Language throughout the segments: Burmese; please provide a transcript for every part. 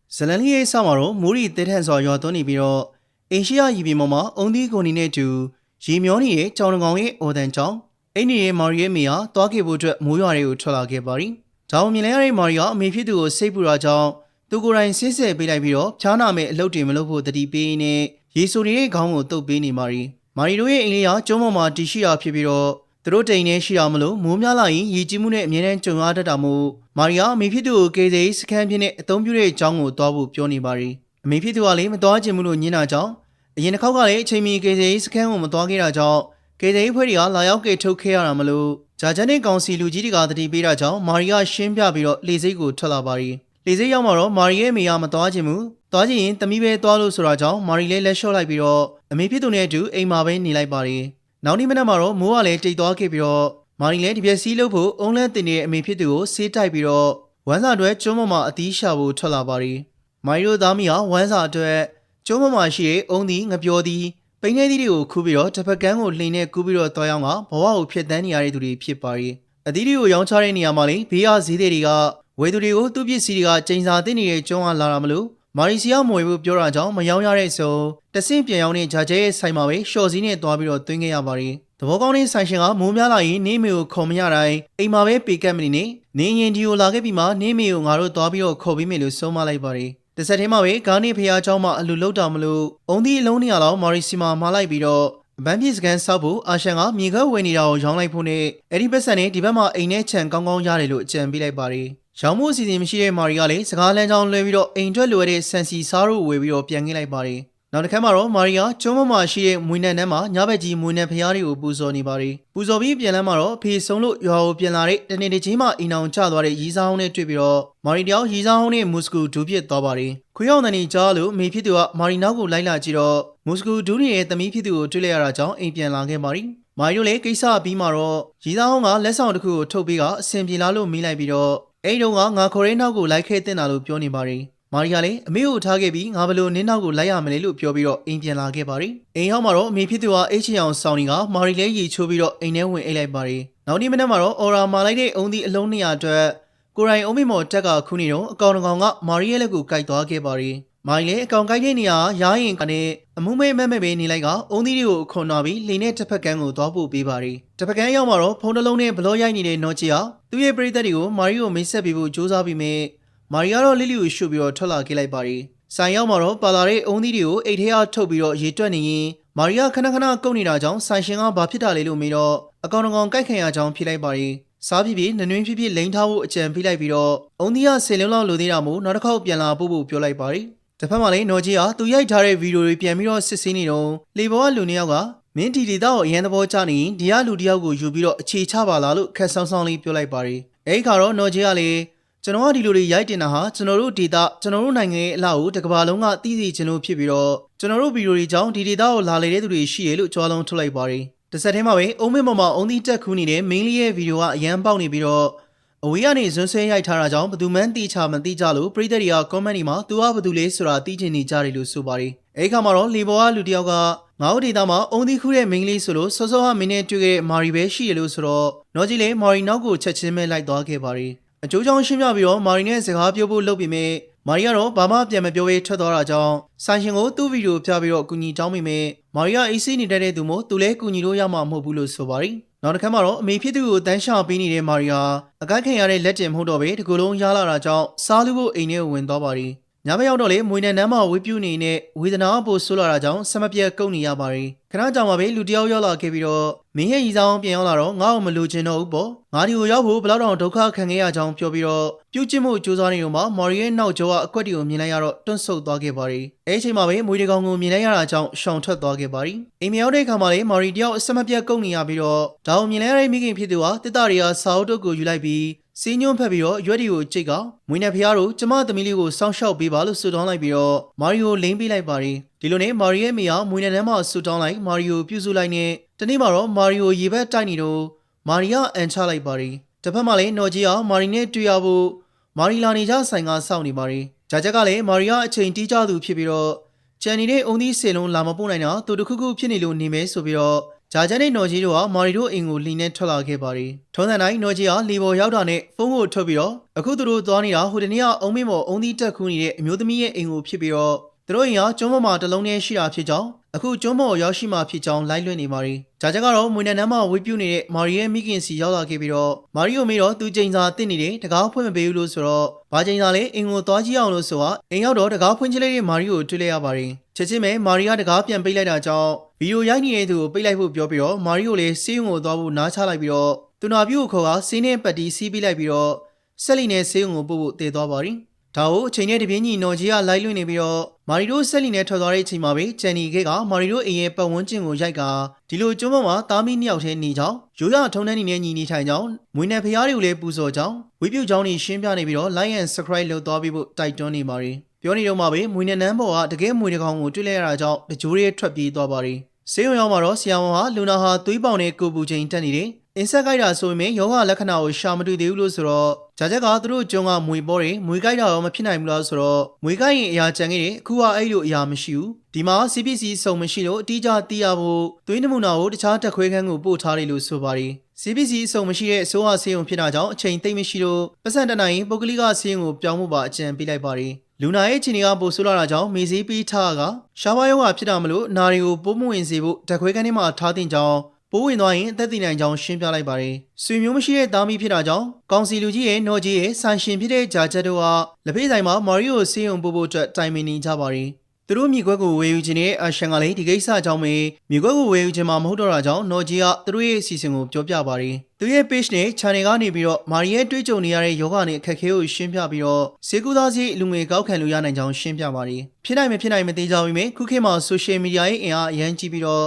ဇလန်လီရဲ့ဆောင်းမှာတော့မိုးရီတဲထန်စွာရွာသွန်းနေပြီးတော့အိမ်ရှိရရီပြင်ပေါ်မှာအုံသီးကိုနေနဲ့တူရေမျောနေတဲ့ကြောင်တကောင်ရဲ့အော်တန်ကြောင့်အိမ်နေရဲ့မာရီရဲ့မိဟာတွားခဲ့ဖို့အတွက်မိုးရွာတွေကိုထွက်လာခဲ့ပါရီ။ဒါအောင်မြင်လဲရတဲ့မာရီကအမေဖြစ်သူကိုစိတ်ပူတာကြောင့်သူကိုယ်တိုင်ဆင်းဆက်ပေးလိုက်ပြီးတော့ဖြားနာမဲ့အလုပ်တွေမလုပ်ဖို့တတိပေးနေရေဆိုနေတဲ့ခေါင်းကိုတုပ်ပေးနေမာရီ။မာရီတို့ရဲ့အိမ်လေးဟာကျုံးပေါ်မှာတည်ရှိတာဖြစ်ပြီးတော့သူတို့တိမ်နေရှိတာမလို့မိုးများလာရင်ရေကြီးမှုနဲ့အမြဲတမ်းကြုံရတတ်တာမို့မာရီယာအမေဖြစ်သူကိုကေစေးစခန်းပြင်းနဲ့အသုံးပြုတဲ့အကြောင်းကိုတွားဖို့ပြောနေပါရီအမေဖြစ်သူကလည်းမတွားချင်ဘူးလို့ညင်းတာကြောင့်အရင်တစ်ခေါက်ကလည်းအချိန်မီကေစေးစခန်းကိုမတွားခဲ့တာကြောင့်ကေစေးဖွဲ့တွေကလာရောက်ကေထုတ်ခဲ့ရတာမလို့ဂျာဂျန်နဲ့ကောင်စီလူကြီးတွေကတတိပေးတာကြောင့်မာရီယာရှင်းပြပြီးတော့လေစိတ်ကိုထွက်လာပါရီလေစိတ်ရောက်မှာတော့မာရီရဲ့မိယာမတွားချင်ဘူးတွားချင်ရင်တမီးပဲတွားလို့ဆိုတာကြောင့်မာရီလည်းလက်လျှော့လိုက်ပြီးတော့အမေဖြစ်သူနဲ့အတူအိမ်မှာပဲနေလိုက်ပါရီနောက်နေ့မနက်မှာတော့မိုးကလည်းတိတ်သွားခဲ့ပြီးတော့မာရီလည်းဒီပြက်စီးလို့ဖို့အုံးလဲတင်နေတဲ့အမေဖြစ်သူကိုဆေးတိုက်ပြီးတော့ဝမ်းစာအတွက်ကျုံးမမှာအသီးရှာဖို့ထွက်လာပါရီမာရီတို့သားမီးဟာဝမ်းစာအတွက်ကျုံးမမှာရှိတဲ့အုံးသီးငပြောသီးပိန်းနေသီးတွေကိုခူးပြီးတော့တစ်ဖက်ကန်းကိုလှိန်နဲ့ကူးပြီးတော့တွားရောက်ကဘဝကိုဖြစ်တန်းနေရတဲ့သူတွေဖြစ်ပါရီအသီးတွေကိုရောင်းချတဲ့နေရာမှာလေဘေးရဈေးတွေကဝယ်သူတွေကိုသူ့ပစ္စည်းတွေကချိန်စာတင်နေတဲ့ကျုံးကလာတာမလို့မာရီစီယာမွေဖို့ပြောတာကြောင့်မယောင်းရတဲ့ဆိုတဆင့်ပြန်ရောက်တဲ့ဂျာကျဲရဲ့ဆိုင်မှာပဲရှော့စည်းနဲ့တွားပြီးတော့တွင်းခဲ့ရပါရီသဘောကောင်းတဲ့ဆိုင်ရှင်ကမိုးများလာရင်နေမေကိုခေါ်မရတိုင်းအိမ်မှာပဲပေကတ်မနေနဲ့နေရင်ဒီကိုလာခဲ့ပြီးမှနေမေကိုငါတို့တွားပြီးတော့ခေါ်ပြီးမယ်လို့ဆုံးမလိုက်ပါရီတစ်ဆက်တည်းမှာပဲဂါနေဖျားเจ้าမှအလူလောက်တာမလို့အုံသီးအလုံး200လောက်မာရီစီမာမှာလိုက်ပြီးတော့အပန်းပြေစကန်ဆောက်ဖို့အာရှန်ကမြေခွက်ဝယ်နေတာကိုရောင်းလိုက်ဖို့နဲ့အဲ့ဒီပတ်စံနဲ့ဒီဘက်မှာအိမ်နဲ့ခြံကောင်းကောင်းရတယ်လို့အကြံပေးလိုက်ပါရီရောင်းမှုအစီအစဉ်မရှိတဲ့မာရီကလည်းစကားလမ်းကြောင်းလွှဲပြီးတော့အိမ်ထွက်လွယ်တဲ့ဆန်စီစားတို့ဝယ်ပြီးတော့ပြန်ခဲ့လိုက်ပါရီနောက်တစ်ခါမှာတော့မာရီယာကျုံးမမှာရှိတဲ့မွေနံတန်းမှာညဘက်ကြီးမွေနံဖျားတွေကိုပူဇော်နေပါရီပူဇော်ပြီးပြန်လမ်းမှာတော့ဖေဆုံးလို့ရွာကိုပြန်လာတဲ့တနေ့တစ်ချိန်မှအိမ်အောင်ကျသွားတဲ့ရီစားဟုံးနဲ့တွေ့ပြီးတော့မာရီတယောက်ရီစားဟုံးနဲ့မုစကူဒူးပြစ်သွားပါရီခွေးအောင်တန်ကြီးကြားလို့မိဖြစ်သူကမာရီနောက်ကိုလိုက်လာကြည့်တော့မုစကူဒူးနေတဲ့သမီးဖြစ်သူကိုတွေ့လိုက်ရတာကြောင့်အိမ်ပြန်လာခဲ့ပါရီမာရီတို့လည်းကိစ္စပြီးမှတော့ရီစားဟုံးကလက်ဆောင်တစ်ခုကိုထုတ်ပြီးကအဆင်ပြေလားလို့မေးလိုက်ပြီးတော့အဲ့တုန်းကငါခေါ်တဲ့နောက်ကိုလိုက်ခဲ့တင်တာလို့ပြောနေပါရီမာရီကလည်းအမေကိုထားခဲ့ပြီးငါဘလို့နင်းနောက်ကိုလိုက်ရမလဲလို့ပြောပြီးတော့အိမ်ပြန်လာခဲ့ပါရီအိမ်ရောက်မှာတော့အမေဖြစ်သူကအိတ်ချင်အောင်စောင်းနေကမာရီလည်းရေချိုးပြီးတော့အိမ်ထဲဝင်အိတ်လိုက်ပါရီနောက်နေ့မနက်မှာတော့အော်ရာမာလိုက်တဲ့အုံသီးအလုံး200အတွက်ကိုရိုင်အုံးမေမော်တက်ကခုနေတော့အကောင်တကောင်ကမာရီရဲ့လက်ကိုကိုက်သွားခဲ့ပါရီမာရီလည်းအကောင်ကိုက်တဲ့နေရာရားရင်ကနဲ့အမှုမဲမဲပဲနေလိုက်ကအုံသီးတွေကိုခွန်နာပြီးလေနဲ့တစ်ဖက်ကန်းကိုသွားဖို့ပေးပါရီတစ်ဖက်ကန်းရောက်မှာတော့ဖုန်းတစ်လုံးနဲ့ဘလော့ရိုက်နေတဲ့နော်ချီဟာသူ့ရဲ့ပရိသတ်တွေကိုမာရီကိုမိတ်ဆက်ပေးဖို့ကြိုးစားပြီးမြဲမာရီကတော့လီလီကိုရှုပ်ပြီးတော့ထွက်လာခဲ့လိုက်ပါရီဆိုင်ရောက်မှာတော့ပါလာတဲ့အုံသီးတွေကိုအိတ်ထဲကထုတ်ပြီးတော့ရေတွက်နေရင်မာရီကခဏခဏကုတ်နေတာကြောင့်ဆိုင်ရှင်ကဘာဖြစ်တာလဲလို့မေးတော့အကောင်တကောင်ကိုက်ခံရကြောင်းဖြေလိုက်ပါရီစားပြပြနွင်းပြပြလိန်ထားဖို့အကြံပေးလိုက်ပြီးတော့အုံသီးက10လုံးလောက်လိုသေးတာမို့နောက်တစ်ခေါက်ပြန်လာဖို့ပြောလိုက်ပါရီတစ်ဖက်မှာလည်းနော်ကြီးကသူရိုက်ထားတဲ့ဗီဒီယိုတွေပြန်ပြီးတော့စစ်ဆေးနေတော့လေဘောကလူ2ယောက်ကမင်းဒီဒေတာကိုအရန်သဘောကျနေရင်ဒီကလူတစ်ယောက်ကိုယူပြီးတော့အခြေချပါလားလို့ခက်ဆောင်းဆောင်းလေးပြောလိုက်ပါရီအဲ့ဒီခါတော့နော်ကြီးကလည်းကျွန်တော်ကဒီလိုတွေရိုက်တင်တာဟာကျွန်တော်တို့ဒေတာကျွန်တော်တို့နိုင်ငံရဲ့အလားကိုတစ်ကမ္ဘာလုံးကသိသိချင်လို့ဖြစ်ပြီးတော့ကျွန်တော်တို့ဗီဒီယိုတွေကြောင့်ဒီဒေတာကိုလာလေတဲ့သူတွေရှိရလို့ကြွားလုံးထုတ်လိုက်ပါရီတစ်ဆက်တည်းမှာပဲအုံးမေမော်မှာအုံးသီးတက်ခူးနေတဲ့မင်းလေးရဲ့ဗီဒီယိုကအရန်ပေါက်နေပြီးတော့အဝေးကနေဇွန်းဆွဲရိုက်ထားတာကြောင့်ဘသူမှန်းသိချမသိကြလို့ပရိသတ်တွေကကွန်မန့်တွေမှာသူကဘသူလဲဆိုတာသိချင်နေကြတယ်လို့ဆိုပါရီအဲဒီခါမှာတော့လေဘောကလူတယောက်ကငါတို့ဒေတာမှာအုံသီးခူးတဲ့မင်းလေးဆိုလို့စောစောကမင်းနဲ့တွေ့ခဲ့တဲ့မာရီပဲရှိရလို့ဆိုတော့နော်ကြီးလည်းမာရီနောက်ကိုချက်ချင်းပဲလိုက်သွားခဲ့ပါရီအကျိုးကြောင့်ရှင်းပြပြီးတော့မာရီနဲ့စကားပြောဖို့လုပ်ပြီးမြဲမာရီကတော့ဘာမှပြန်မပြောဘဲထွက်သွားတာကြောင့်ဆိုင်ရှင်ကိုသူ့ဗီဒီယိုပြပြီးတော့ကူညီတောင်းမိမြဲမာရီကအေးဆေးနေတဲ့သူမို့သူလည်းကူညီလို့ရမှာမဟုတ်ဘူးလို့ဆိုပါရီနောက်တစ်ခါမှာတော့အမေဖြစ်သူကိုတန်းရှာပေးနေတဲ့မာရီဟာအကိုက်ခံရတဲ့လက်တင်မဟုတ်တော့ပဲဒီကိုယ်လုံးရလာတာကြောင့်စားလူဖို့အိမ်ထဲကိုဝင်သွားပါရီညဘက်ရောက်တော့လေမွေနံနန်းမှာဝေးပြူနေတဲ့ဝေဒနာပိုဆိုးလာတာကြောင့်ဆမပြက်ကုတ်နေရပါရီခဏကြောင်မှာပဲလူတယောက်ရောက်လာခဲ့ပြီးတော့မင်းရဲ့ရီဆောင်ပြန်ရောက်လာတော့ငါ့ကိုမလိုချင်တော့ဘူးပေါ့ငါဒီကိုရောက်ဖို့ဘယ်တော့ဒုက္ခခံခဲ့ရကြောင်းပြောပြီးတော့ပြုတ်ကျမှုစူးစမ်းနေတော့မှမာရီရဲ့နောက်ကျောကအကွက်တီကိုမြင်လိုက်ရတော့တွန့်ဆုတ်သွားခဲ့ပါရီအဲ့ဒီအချိန်မှာပဲမွေတကောင်ကိုမြင်လိုက်ရတာကြောင့်ရှောင်ထွက်သွားခဲ့ပါရီအိမ်မရောက်တဲ့အခါမှာလေမာရီတယောက်အဆမပြက်ကုတ်နေရပြီးတော့ဒါကိုမြင်လိုက်ရတဲ့မိခင်ဖြစ်သူကတစ်တရီယာစာအုပ်တုပ်ကိုယူလိုက်ပြီးစီညွန့်ဖက်ပြီးတော့ရွက်ဒီကိုကြိတ်ကမွေးနဲ့ဖျားတို့ကျမသမီးလေးကိုစောင့်ရှောက်ပေးပါလို့ဆုတောင်းလိုက်ပြီးတော့မာရီကိုလိမ့်ပေးလိုက်ပါရီဒီလိုနဲ့မာရီရဲ့မိဟာမွေးနဲ့ထဲမှာဆုတောင်းလိုက်မာရီကိုပြုစုလိုက်နဲ့တနေ့မှာတော့မာရီကိုရေဘက်တိုက်နေတော့မာရီကအန်ချလိုက်ပါရီတစ်ဖက်မှာလည်းနော်ကြီးကမာရီနဲ့တွေ့ရဖို့မာရီလာနေကြဆိုင်ကစောင့်နေပါရီဂျာချက်ကလည်းမာရီကအချိန်တီးကြသူဖြစ်ပြီးတော့ကျန်နေတဲ့အုံသီး10လုံးလာမပို့နိုင်တော့သူတခုခုဖြစ်နေလို့နေမယ်ဆိုပြီးတော့ ဂျာဂျန်နဲ့နော်ဂျီတို့ကမာရီတို့အိမ်ကိုလှီနဲ့ထွက်လာခဲ့ပါတယ်ထုံးစံတိုင်းနော်ဂျီကလီပေါ်ရောက်တာနဲ့ဖုန်းကိုထုတ်ပြီးတော့အခုသူတို့သွားနေတာဟိုတနေ့ကအုံမင်းမော်အုံသီးတက်ခူးနေတဲ့အမျိုးသမီးရဲ့အိမ်ကိုဖြစ်ပြီးတော့သူတို့အိမ်ကကျွန်းပေါ်မှာတလုံးနဲ့ရှိတာဖြစ်ကြောင်းအခုကျွန်းပေါ်ရောက်ရှိမှဖြစ်ကြောင်းလိုက်လွှင့်နေပါတယ်ဂျာဂျန်ကတော့မွေနန်းမှာဝေးပြုတ်နေတဲ့မာရီရဲ့မိခင်စီရောက်လာခဲ့ပြီးတော့မာရီကိုမေးတော့သူချိန်စာတစ်နေတယ်တကားဖွင့်မပေးဘူးလို့ဆိုတော့ဘာချိန်စာလဲအင်ကိုသွားကြည့်အောင်လို့ဆိုတာအိမ်ရောက်တော့တကားဖွင့်ချလိုက်တဲ့မာရီကိုတွေ့လိုက်ရပါတယ်ချက်ချင်းပဲမာရီကတကားပြန်ပိတ်လိုက်တာကြောင့်ဗီဒီယိုရိုက်နေတဲ့သူကိုပိတ်လိုက်ဖို့ပြောပြီးတော့မာရီကိုလည်းဆေးရုံကိုသွားဖို့နားချလိုက်ပြီးတော့သူနာပြုကိုခေါ်ကဆေးနဲ့ပတ်တီးစီးပြီးလိုက်ပြီးတော့ဆက်လီနဲ့ဆေးရုံကိုပို့ဖို့တည်သွားပါတယ်ဒါကိုအချိန်နဲ့တပြင်းညီနော်ကြီးကလိုက်လွှင့်နေပြီးတော့မာရီတို့ဆက်လီနဲ့ထွက်သွားတဲ့အချိန်မှာပဲဂျန်နီကမာရီတို့အိမ်ရဲ့ပတ်ဝန်းကျင်ကိုရိုက်ကဒီလိုကျွန်းပေါ်မှာတားမီနှစ်ယောက်ထဲနေကြောင်းရိုးရထုံးတန်းနေနဲ့ညီနေထိုင်ကြောင်းမွေးနယ်ဖျားတွေကိုလည်းပူဇော်ကြောင်းဝေးပြုတ်ကြောင်းတွေရှင်းပြနေပြီးတော့ like and subscribe လုပ်သွားပြီးဖို့တိုက်တွန်းနေပါတယ်ပြောနေတော့မှပဲမွေးနယ်နန်းပေါ်ကတကယ်မွေးတစ်ကောင်ကိုတွေ့လိုက်ရတာကြောင့်တကြိုးရဲထွက်ပြေးသွားပါတယ်ဆေးရုံရောက်မှာတော့ဆရာဝန်ဟာလူနာဟာသွေးပေါင်နဲ့ကိုပူချိန်တက်နေတယ်အင်ဆက်ကြိုက်တာဆိုရင်ယောဂလက္ခဏာကိုရှာမတွေ့သေးဘူးလို့ဆိုတော့ဂျာဂျက်ကသူတို့ကျုံကမွေပေါ်တယ်မွေကြိုက်တာရောမဖြစ်နိုင်ဘူးလားဆိုတော့မွေကြိုက်ရင်အရာကြံခဲ့တယ်အခုကအဲ့လိုအရာမရှိဘူးဒီမှာ CPC စုံမရှိလို့အတိအကျသိရဖို့သွေးနမူနာကိုတခြားတက်ခွဲခန်းကိုပို့ထားတယ်လို့ဆိုပါတယ် CPC စုံမရှိတဲ့အစိုးရဆေးရုံဖြစ်တာကြောင့်အချိန်သိမ့်မရှိလို့ပတ်စံတနိုင်ပုဂ္ဂလိကဆေးရုံကိုပြောင်းဖို့ပါအကြံပေးလိုက်ပါတယ်လူနာရဲ့ခြေနေကပိုဆိုးလာတာကြောင့်မေးစေးပေးထားကရှားပါးယောဂဖြစ်တာမလို့နာရီကိုပိုးမဝင်စေဖို့တက်ခွဲခန်းထဲမှာထားတင်ကြောင်းပိုးဝင်သွားရင်အသက်သေနိုင်ကြောင်းရှင်းပြလိုက်ပါတယ်။ဆွေမျိုးမရှိတဲ့သားမီးဖြစ်တာကြောင့်ကောင်စီလူကြီးရဲ့နော်ကြီးရဲ့ဆိုင်ရှင်ဖြစ်တဲ့ဂျာဂျက်တို့ကလက်ဖေးဆိုင်မှာမာရီယိုဆေးရုံပို့ဖို့အတွက်တိုင်ပင်နေကြပါတယ်။သူတို့မြေခွက်ကိုဝယ်ယူခြင်းနဲ့အရှန်ကလည်းဒီကိစ္စကြောင့်ပဲမြေခွက်ကိုဝယ်ယူခြင်းမှာမဟုတ်တော့တာကြောင့်နော်ကြီးကသူတို့ရဲ့အစီအစဉ်ကိုပြောပြပါတယ်။သူရဲ့ page နဲ့ channel ကနေပြီးတော့မာရီရဲ့တွေးကြုံနေရတဲ့ယောဂနဲ့အခက်အခဲကိုရှင်းပြပြီးတော့စေကူသားစီလူငွေကောက်ခံလို့ရနိုင်ကြောင်းရှင်းပြပါတယ်။ဖြစ်နိုင်မဖြစ်နိုင်မသိကြဘူး။ခုခေတ်မှာ social media ရဲ့အင်အားအရန်ကြီးပြီးတော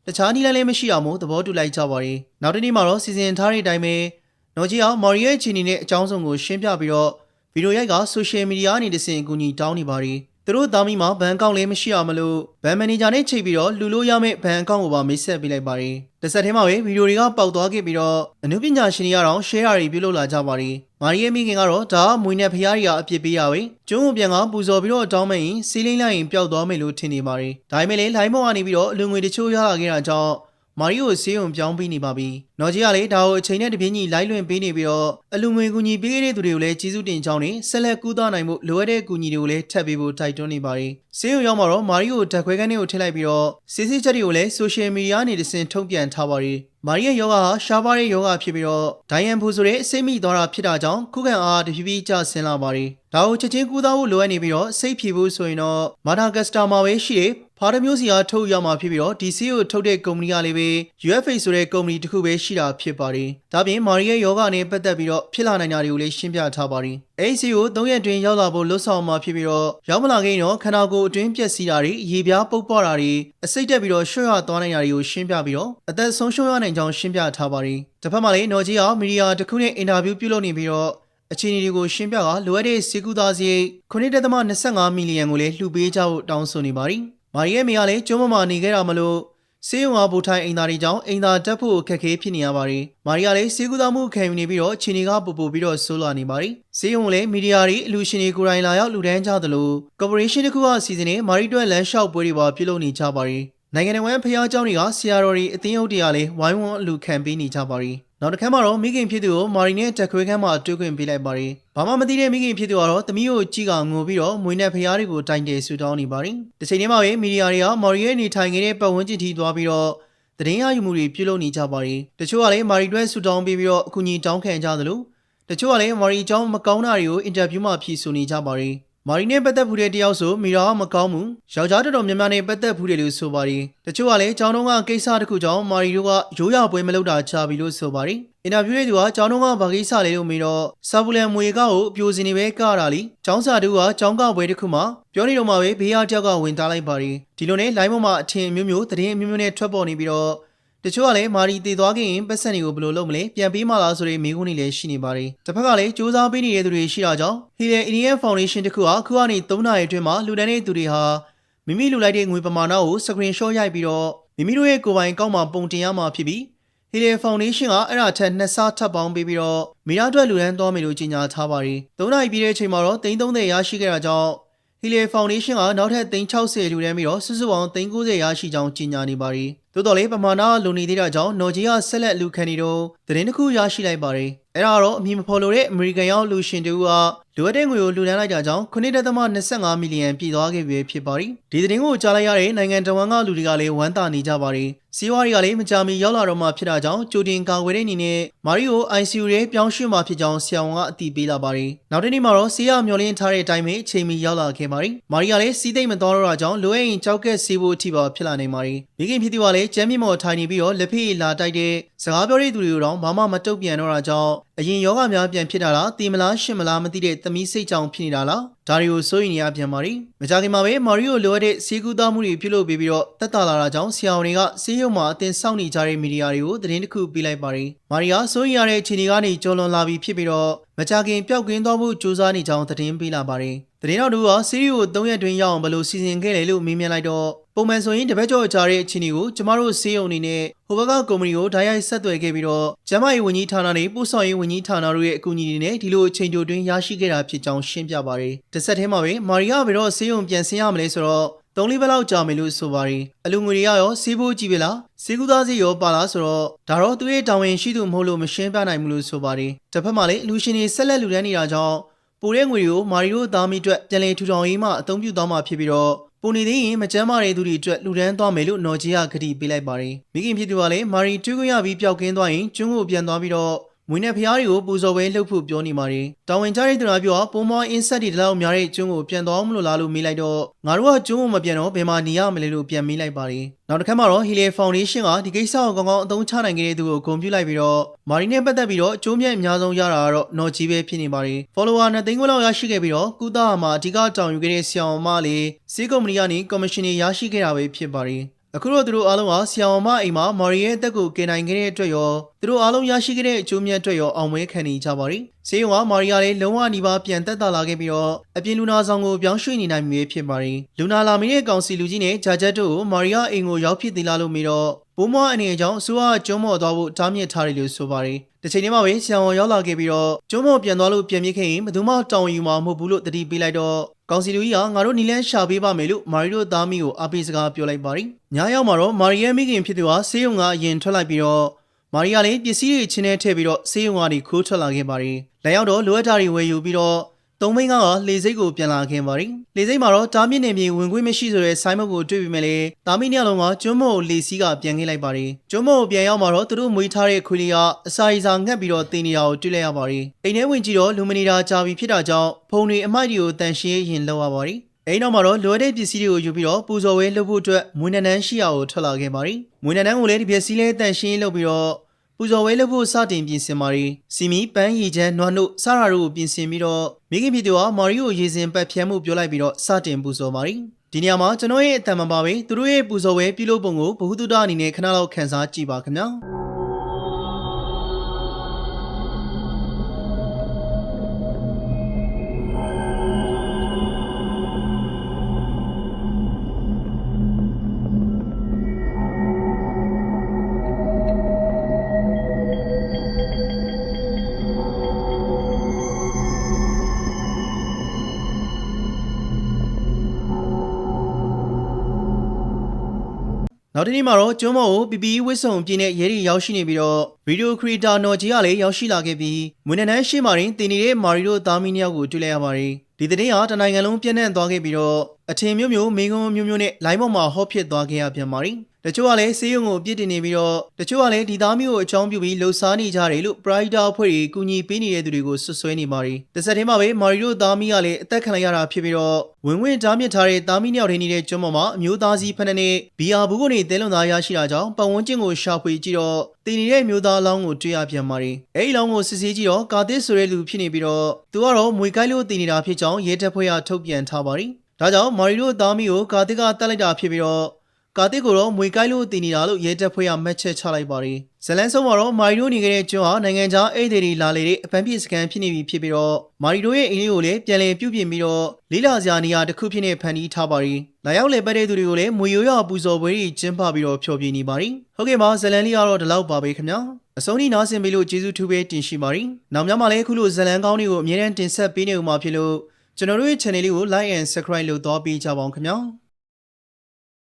့တခြားနည်းလမ်းလည်းမရှိအောင်မို့သဘောတူလိုက်ကြပါတယ်။နောက်တစ်နေ့မှာတော့စီစဉ်ထားတဲ့အတိုင်းပဲနော်ကြီးကမာရီရဲ့ခြေနေနဲ့အကြောင်းစုံကိုရှင်းပြပြီးတော့ဗီဒီယိုရိုက်ကဆိုရှယ်မီဒီယာအနေနဲ့အကူအညီတောင်းနေပါတယ်။သူတို့သားမီးမှာဘဏ်အကောင့်လည်းမရှိအောင်မလို့ဘဏ်မန်နေဂျာနဲ့ချိန်ပြီးတော့လူလို့ရမယ့်ဘဏ်အကောင့်ကိုပါမိတ်ဆက်ပေးလိုက်ပါတယ်။တစ်ဆက်တည်းမှာပဲဗီဒီယိုတွေကပေါက်သွားခဲ့ပြီးတော့အနုပညာရှင်တွေကတော့ share တွေပြုလုပ်လာကြပါတယ်။မာရီရဲ့မိခင်ကတော့ဒါမွေနဲ့ဖျားတွေကအပြစ်ပေးရပဲ။ကျုံးကိုပြန်ကပူဇော်ပြီးတော့တောင်းမယ်ရင်စီးလိမ့်လိုက်ရင်ပျောက်သွားမယ်လို့ထင်နေပါတယ်။ဒါပေမဲ့လည်းလိုင်းမော်ကနေပြီးတော့လူငွေတချို့ရလာခဲ့တာကြောင့်မာရီယိုဆေးရုံပြောင်းပေးနေပါပြီ။နော်ကြီးကလည်းဒါကိုအချိန်နဲ့တပြေးညီလိုက်လွှင့်ပေးနေပြီးတော့အလူငွေကူညီပေးခဲ့တဲ့သူတွေကိုလည်းကျေးဇူးတင်ကြောင်းနဲ့ဆက်လက်ကူးသားနိုင်ဖို့လိုအပ်တဲ့ကူညီတွေကိုလည်းထပ်ပေးဖို့တိုက်တွန်းနေပါတယ်။ဆေးရုံရောက်မှာတော့မာရီယိုဓာတ်ခွဲခန်းထဲကိုထည့်လိုက်ပြီးတော့စစ်စစ်ချက်တွေကိုလည်းဆိုရှယ်မီဒီယာနဲ့တဆင့်ထုတ်ပြန်ထားပါတယ်။မာရီရဲ့ယောဂဟာရှားပါးတဲ့ယောဂဖြစ်ပြီးတော့ဒိုင်ယန်ဖိုဆိုတဲ့အစိမ့်မိသွားတာဖြစ်တာကြောင့်ခုခံအားတဖြည်းဖြည်းကျဆင်းလာပါတယ်။ဒါကိုချက်ချင်းကူးသားဖို့လိုအပ်နေပြီးတော့စိတ်ဖြေဖို့ဆိုရင်တော့မာဒါဂတ်စတာမှာပဲရှိတဲ့ဖားတမျိုးစီအားထုတ်ရမှာဖြစ်ပြီးတော့ဒီဆေးကိုထုတ်တဲ့ကုမ္ပဏီကလည်းပဲ UFA ဆိုတဲ့ကုမ္ပဏီတစ်ခုပဲရှိတာဖြစ်ပါတယ်။ဒါပြင်မာရီရဲ့ယောဂနဲ့ပတ်သက်ပြီးတော့ဖြစ်လာနိုင်တာတွေကိုလည်းရှင်းပြထားပါတယ်။အဲဒီဆေးကို3ရက်တွင်ရောက်လာဖို့လွတ်ဆောင်မှာဖြစ်ပြီးတော့ရောက်မလာခင်တော့ခန္ဓာကိုယ်အတွင်းပျက်စီးတာတွေရေပြားပုတ်ပွားတာတွေအစိတ်တက်ပြီးတော့ရွှေ့ရသွားနိုင်တာတွေကိုရှင်းပြပြီးတော့အသက်ဆုံးရှုံးရနိုင်ကြောင်းရှင်းပြထားပါတယ်။တစ်ဖက်မှာလည်းနော်ကြီးကမီဒီယာတစ်ခုနဲ့အင်တာဗျူးပြုလုပ်နေပြီးတော့အခြေအနေတွေကိုရှင်းပြကလိုအပ်တဲ့စေကူသားစရိတ်9.25 မီလီယံကိုလည်းလှူပေးကြဖို့တောင်းဆိုနေပါတယ်။မာရီရဲ့မိကလည်းကျွန်းမမာနေခဲ့တာမလို့ဆေးရုံအားပို့ထိုင်အိမ်သားတွေကြောင့်အိမ်သားတက်ဖို့အခက်အခဲဖြစ်နေရပါတယ်။မာရီကလည်းစေကူသားမှုခံယူနေပြီးတော့အခြေအနေကပိုပြီးတော့ဆိုးလာနေပါတယ်။ဆေးရုံလည်းမီဒီယာတွေအလူရှင်တွေကိုယ်တိုင်လာရောက်လူတန်းကြသလိုကော်ပိုရေးရှင်းတစ်ခုကစီစဉ်နေမာရီတွက်လမ်းလျှောက်ပွဲတွေပါပြုလုပ်နေကြပါတယ်။နိုင်ငံတော်ဖျားเจ้าတွေကဆရာတော်တွေအသင်းအုပ်တွေကလည်းဝိုင်းဝန်းအလူခံပေးနေကြပါတယ်။နောက်တစ်ခါမှာတော့မိခင်ဖြစ်သူကိုမာရီနဲ့တက်ခွဲခန်းမှာတွေ့ခွင့်ပေးလိုက်ပါတယ်။ဘာမှမသိတဲ့မိခင်ဖြစ်သူကတော့သမီးကိုကြည့်ကငိုပြီးတော့မွေနဲ့ဖျားတွေကိုတိုင်တယ်ဆူတောင်းနေပါတယ်။တစ်ချိန်တည်းမှာပဲမီဒီယာတွေကမာရီရဲ့နေထိုင်နေတဲ့ပတ်ဝန်းကျင်ထိသွားပြီးတော့သတင်းရယူမှုတွေပြုလုပ်နေကြပါတယ်။တချို့ကလည်းမာရီတွဲဆူတောင်းပေးပြီးတော့အကူအညီတောင်းခံကြသလိုတချို့ကလည်းမာရီအကြောင်းမကောင်းတာတွေကိုအင်တာဗျူးမှာဖြေဆိုနေကြပါတယ်။မာရီနဲ့ပတ်သက်မှုတဲ့တယောက်ဆိုမီရာမကောင်းမှုယောက်ျားတော်တော်များများနဲ့ပတ်သက်မှုတွေလို့ဆိုပါတယ်။တချို့ကလည်းကျောင်းတော်ကကိစ္စတစ်ခုကြောင့်မာရီတို့ကရိုးရပွဲမလုပ်တာချပြီလို့ဆိုပါတယ်။အင်တာဗျူးရဲ့သူကကျောင်းတော်ကဘာကိစ္စလဲလို့မေးတော့ဆာဘူလန်မွေကောက်ကိုအပြိုစင်နေပဲကတာလीကျောင်းစာတူကကျောင်းကောက်ပွဲတစ်ခုမှာပြောနေတော့မှပဲဘေးရတယောက်ကဝင်သားလိုက်ပါတယ်။ဒီလိုနဲ့လိုင်းပေါ်မှာအထင်မျိုးမျိုးသတင်းအမျိုးမျိုးနဲ့ထွက်ပေါ်နေပြီးတော့တချို့ကလည်းမာရီတည်သွားခဲ့ရင်ပတ်စံတွေကိုဘယ်လိုလုပ်မလဲပြန်ပေးမှလားဆိုတဲ့မေးခွန်းတွေလည်းရှိနေပါတယ်။တစ်ဖက်ကလည်းစူးစမ်းပေးနေတဲ့သူတွေရှိတာကြောင့် Helium Indian Foundation တခုကခုကနေ3နာရီအတွင်းမှာလူတန်းတဲ့သူတွေဟာမိမိလူလိုက်တဲ့ငွေပမာဏကို screen shot ရိုက်ပြီးတော့မိမိတို့ရဲ့ကိုယ်ပိုင်ကောက်မှာပုံတင်ရမှာဖြစ်ပြီး Helium Foundation ကအဲ့ဒါထက်2ဆထပ်ပေါင်းပေးပြီးတော့မီရာအတွက်လူတန်းသွားမယ်လို့ကြေညာထားပါတယ်။3နာရီပြည့်တဲ့အချိန်မှာတော့330ရရှိခဲ့တာကြောင့် Helier Foundation ကနောက်ထပ်360လူတန်းပြီးတော့စုစုပေါင်း390ရရှိကြောင်းကြေညာနေပါတယ်သို့တော်လည်းပမာဏလုံနေသေးတာကြောင့်နော်ဂျီကဆက်လက်လူခံနေတော့သတင်းတစ်ခုရရှိလိုက်ပါတယ်အဲ့ဒါတော့အမည်မဖော်လို့တဲ့အမေရိကန်ရောက်လူရှင်တူကလိုအပ်တဲ့ငွေကိုလူဒန်းလိုက်တာကြောင့်9.25 မီလီယံပြည်သွားခဲ့ပြီဖြစ်ပါတယ်ဒီသတင်းကိုကြားလိုက်ရတဲ့နိုင်ငံတော်ဝန်ကလူတွေကလည်းဝမ်းသာနေကြပါတယ်စီးပွားတွေကလည်းမကြာမီရောက်လာတော့မှဖြစ်တာကြောင့်ကြိုတင်ကာကွယ်တဲ့အနေနဲ့မာရီကို ICU ရဲပြောင်းရွှေ့မှဖြစ်ကြောင်းဆရာဝန်ကအတည်ပြုလာပါတယ်နောက်တစ်နေ့မှာတော့ဆေးရမျောလင်းထားတဲ့အတိုင်းပဲအချိန်မီရောက်လာခဲ့ပါတယ်မာရီကလည်းစီးသိမ့်မသွားတော့တာကြောင့်လိုအပ်ရင်ကြောက်ကက်ဆေးဖို့အထိပါဖြစ်လာနေပါတယ်မိခင်ဖြစ်သူကလည်းကျမ်းမြေမော်ထိုင်နေပြီးတော့လက်ဖေးလာတိုက်တဲ့စကားပြောတဲ့သူတွေကိုတော့ဘာမှမတုတ်ပြန်တော့တာကြောင့်အရင်ယောဂများပြန်ဖြစ်တာလားတီမလားရှင်းမလားမသိတဲ့သမီးစိတ်ကြောင့်ဖြစ်နေတာလားဒါတွေကိုစိုးရိမ်နေရပြန်ပါတယ်မကြခင်မှာပဲမာရီကိုလိုအပ်တဲ့ဆေးကုသမှုတွေပြုလုပ်ပေးပြီးတော့တက်တာလာတာကြောင့်ဆရာဝန်တွေကဆေးရုံမှာအသင်စောင့်နေကြတဲ့မီဒီယာတွေကိုသတင်းတစ်ခုပေးလိုက်ပါတယ်မာရီကစိုးရိမ်ရတဲ့အခြေအနေကနေကျော်လွန်လာပြီးဖြစ်ပြီးတော့မကြခင်ပျောက်ကင်းသွားဖို့ကြိုးစားနေကြောင်းသတင်းပေးလာပါတယ်သတင်းတော်တို့ကဆေးရီကို3ရက်တွင်ရအောင်ဘယ်လိုစီစဉ်ခဲ့လဲလို့မေးမြန်းလိုက်တော့ပုံမှန်ဆိုရင်တပတ်ကျော်ကြာတဲ့အခြေအနေကိုကျမတို့ဆေးရုံအနေနဲ့ဟိုဘက်ကကုမ္ပဏီကိုဓာတ်ရိုက်ဆက်သွယ်ခဲ့ပြီးတော့ကျမရဲ့ဝန်ကြီးဌာနနဲ့ပို့ဆောင်ရေးဝန်ကြီးဌာနတို့ရဲ့အကူအညီတွေနဲ့ဒီလိုအချိန်တိုတွင်ရရှိခဲ့တာဖြစ်ကြောင်းရှင်းပြပါတယ်တစ်ဆက်တည်းမှာပဲမာရီယာဘယ်တော့ဆေးရုံပြန်ဆင်းရမလဲဆိုတော့3-4ပတ်လောက်ကြာမယ်လို့ဆိုပါတယ်အလူငွေတွေရောဆေးဖို့ကြည့်ပဲလားဆေးကုသဆေးရောပါလားဆိုတော့ဒါတော့သူ့ရဲ့တာဝန်ရှိသူမဟုတ်လို့မရှင်းပြနိုင်ဘူးလို့ဆိုပါတယ်တစ်ဖက်မှာလည်းလူရှင်တွေဆက်လက်လူတန်းနေတာကြောင့်ပိုတဲ့ငွေတွေကိုမာရီတို့သားမိအတွက်ပြန်လည်ထူထောင်ရေးမှအသုံးပြုသွားမှာဖြစ်ပြီးတော့ပုံနေသေးရင်မကျမ်းမာတဲ့သူတွေအတွက်လူဒန်းသွားမယ်လို့နော်ဂျီကဂတိပေးလိုက်ပါတယ်မိခင်ဖြစ်သူကလည်းမာရီတွေးခွင့်ရပြီးပျောက်ကင်းသွားရင်ကျွန်းကိုပြန်သွားပြီးတော့မွေးနဲ့ဖျားတွေကိုပူဇော်ပွဲလှုပ်ဖို့ပြောနေပါတယ်တာဝန်ကျတဲ့သူများပြောပုံမအင်းဆက်တွေတလောက်များတဲ့ကျွန်းကိုပြန်သွားမလို့လားလို့မေးလိုက်တော့ငါတို့ကကျွန်းကိုမပြန်တော့ဘယ်မှာနေရမလဲလို့ပြန်မေးလိုက်ပါတယ်နောက်တစ်ခါမှာတော့ Helier Foundation ကဒီကိစ္စကိုကောင်းကောင်းအသုံးချနိုင်ခဲ့တဲ့သူကိုဂုဏ်ပြုလိုက်ပြီးတော့မာရီနဲ့ပတ်သက်ပြီးတော့အကျိုးမြတ်အများဆုံးရတာကတော့နော်ဂျီပဲဖြစ်နေပါတယ် follower 2သိန်းခွဲလောက်ရရှိခဲ့ပြီးတော့ကုသမှာအဓိကတောင်းယူခဲ့တဲ့ဆရာဝန်မလေးစေးကုမ္ပဏီကနေကော်မရှင်တွေရရှိခဲ့တာပဲဖြစ်ပါတယ်အခုတော့သူတို့အားလုံးကဆရာဝန်မအိမ်မှာမာရီရဲ့အသက်ကိုကယ်နိုင်ခဲ့တဲ့အတွက်ရောသူတို့အားလုံးရရှိခဲ့တဲ့အကျိုးမြတ်အတွက်ရောအောင်ပွဲခံနေကြပါတယ်။ဆေးရုံကမာရီယာလည်းလုံးဝနီးပါးပြန်သက်သာလာခဲ့ပြီးတော့အပြင်လူနာဆောင်ကိုပြောင်းရွှေ့နေနိုင်ပြီဖြစ်ပါတယ်။လူနာလာမီတဲ့ကောင်စီလူကြီးနဲ့ဂျာဂျက်တို့ကိုမာရီယာအိမ်ကိုရောက်ဖြစ်သေးလားလို့မေးတော့ဘိုးမအနေအကြောင်းအစိုးရကျုံးမော်သွားဖို့တားမြစ်ထားတယ်လို့ဆိုပါတယ်။တစ်ချိန်တည်းမှာပဲဆရာဝန်ရောက်လာခဲ့ပြီးတော့ကျုံးမော်ပြန်သွားလို့ပြန်မြစ်ခဲ့ရင်ဘယ်သူမှတောင်းယူမှာမဟုတ်ဘူးလို့တတိပေးလိုက်တော့ကောင်စီလူကြီးကငါတို့နီလန်းရှာပေးပါမယ်လို့မာရီတို့သားမိကိုအားပေးစကားပြောလိုက်ပါတယ်။ညရောက်မှာတော့မာရီရဲ့မိခင်ဖြစ်သူဟာဆေးရုံကအရင်ထွက်လိုက်ပြီးတော့မာရီယာလည်းပစ္စည်းတွေချင်းထဲထည့်ပြီးတော့ဆေးရုံကနေခိုးထွက်လာခဲ့ပါတယ်။လက်ရောက်တော့လိုအပ်တာတွေဝယ်ယူပြီးတော့သုံးမိန်းကလေစိတ်ကိုပြန်လာခဲ့ပါတယ်။လေစိတ်မှာတော့တားမြင့်နေမြေဝင်ခွင့်မရှိဆိုတဲ့ဆိုင်းမုတ်ကိုတွေ့ပြီးမှလည်းတားမိနှစ်ယောက်လုံးကကျွန်းမော်ကိုလေစီးကပြန်ခဲ့လိုက်ပါတယ်။ကျွန်းမော်ကိုပြန်ရောက်မှာတော့သူတို့မွေးထားတဲ့ခွေးလေးကအစာရီစာငှက်ပြီးတော့တင်နေတာကိုတွေ့လိုက်ရပါတယ်။အိမ်ထဲဝင်ကြည့်တော့လူမနေတာကြာပြီဖြစ်တာကြောင့်ဖုန်တွေအမိုက်တွေကိုတန်ရှင်းရင်လောက်ရပါတယ်။အဲ့နောက်မှာတော့လိုအပ်တဲ့ပစ္စည်းတွေကိုယူပြီးတော့ပူဇော်ဝဲလုပ်ဖို့အတွက်မွေးနန်းနန်းရှိရာကိုထွက်လာခဲ့ပါတယ်။မွေးနန်းနန်းကိုလည်းဒီပစ္စည်းလေးတန်ရှင်းလုပ်ပြီးတော့ပူဇော်ဝဲလုပ်ဖို့စတင်ပြင်ဆင်ပါရီစီမီပန်းရီချမ်းနွားနို့စတာတို့ကိုပြင်ဆင်ပြီးတော့မိခင်ဖြစ်သူကမာရီကိုရေစင်ပတ်ဖြန်းမှုပြောလိုက်ပြီးတော့စတင်ပူဇော်ပါရီဒီနေရာမှာကျွန်တော်ရဲ့အတန်မပါပဲသူတို့ရဲ့ပူဇော်ဝဲပြုလုပ်ပုံကိုဘ ഹു တုဒအနေနဲ့ခဏလောက်ခန်းစားကြည့်ပါခင်ဗျာနောက်တစ်နေ့မှာတော့ကျွန်းမော်ကို PPE ဝစ်စုံပြင်းတဲ့ရဲတွေရောက်ရှိနေပြီးတော့ဗီဒီယိုခရီတာနော်ဂျီကလည်းရောက်ရှိလာခဲ့ပြီးမွေးနန်းရှိမာရင်တင်နေတဲ့မာရီတို့သားမီးနှစ်ယောက်ကိုတွေ့လိုက်ရပါတယ်ဒီတဲ့ဟာတနိုင်ငံလုံးပြန့်နှံ့သွားခဲ့ပြီးတော့အထင်မျိုးမျိုးမိကုံမျိုးမျိုးနဲ့လိုင်းပေါ်မှာဟော့ဖြစ်သွားခဲ့ရပြန်ပါတယ်တချို့ကလည်းဆေးရုံကိုပြစ်တင်နေပြီးတော့တချို့ကလည်းဒီသားမျိုးကိုအကြောင်းပြုပြီးလှုပ်ရှားနေကြတယ်လို့ပရိုက်တာအဖွဲ့တွေကူညီပေးနေတဲ့သူတွေကိုဆွဆွဲနေပါတယ်။တစ်ဆက်တည်းမှာပဲမာရီတို့သားမီးကလည်းအသက်ခံလိုက်ရတာဖြစ်ပြီးတော့ဝင်ဝင်တားမြစ်ထားတဲ့သားမီးနှစ်ယောက်ထိနေတဲ့ကျွန်းပေါ်မှာအမျိုးသားစီဖက်နဲ့ဘီယာဘူးကနေတဲလွန်သားရရှိတာကြောင့်ပတ်ဝန်းကျင်ကိုရှာဖွေကြည့်တော့တည်နေတဲ့မျိုးသားအလောင်းကိုတွေ့ရပြန်ပါတယ်။အဲဒီအလောင်းကိုစစ်ဆေးကြည့်တော့ကာသစ်ဆိုတဲ့လူဖြစ်နေပြီးတော့သူကတော့မွေကိုက်လို့တည်နေတာဖြစ်ကြောင်းရဲတပ်ဖွဲ့ကထုတ်ပြန်ထားပါတယ်။ဒါကြောင့်မာရီတို့သားမီးကိုကာသစ်ကတတ်လိုက်တာဖြစ်ပြီးတော့ကာတိကိုတော့မွေကိုက်လို့တည်နေတာလို့ရဲတပ်ဖွဲ့ကမှတ်ချက်ချလိုက်ပါတယ်။ဇလန်ဆုံးမှာတော့မာရီတို့နေခဲ့တဲ့ကျွန်းဟာနိုင်ငံခြားဧည့်သည်တွေလာလေတဲ့အပန်းပြည့်စကန်ဖြစ်နေပြီဖြစ်ပြီးတော့မာရီတို့ရဲ့အိမ်လေးကိုလည်းပြန်လည်ပြုပြင်ပြီးတော့လေးလာစရာနေရာတစ်ခုဖြစ်နေဖန်တီးထားပါတယ်။လာရောက်လေပတ်တဲ့သူတွေကိုလည်းမွေရိုးရပူဇော်ပွဲတွေကျင်းပပြီးတော့ဖျော်ဖြေနေပါတယ်။ဟုတ်ကဲ့ပါဇလန်လေးကတော့ဒီလောက်ပါပဲခင်ဗျာ။အဆုံးထိနားဆင်ပေးလို့ကျေးဇူးထူးပဲတင်ရှိပါတယ်။နောက်များမှာလည်းအခုလိုဇလန်ကောင်းတွေကိုအမြဲတမ်းတင်ဆက်ပေးနေဦးမှာဖြစ်လို့ ကျွန်တော်တို့ရဲ့ channel လေးကို like and subscribe လုပ်တော့ပေးကြပါအောင်ခင်ဗျာ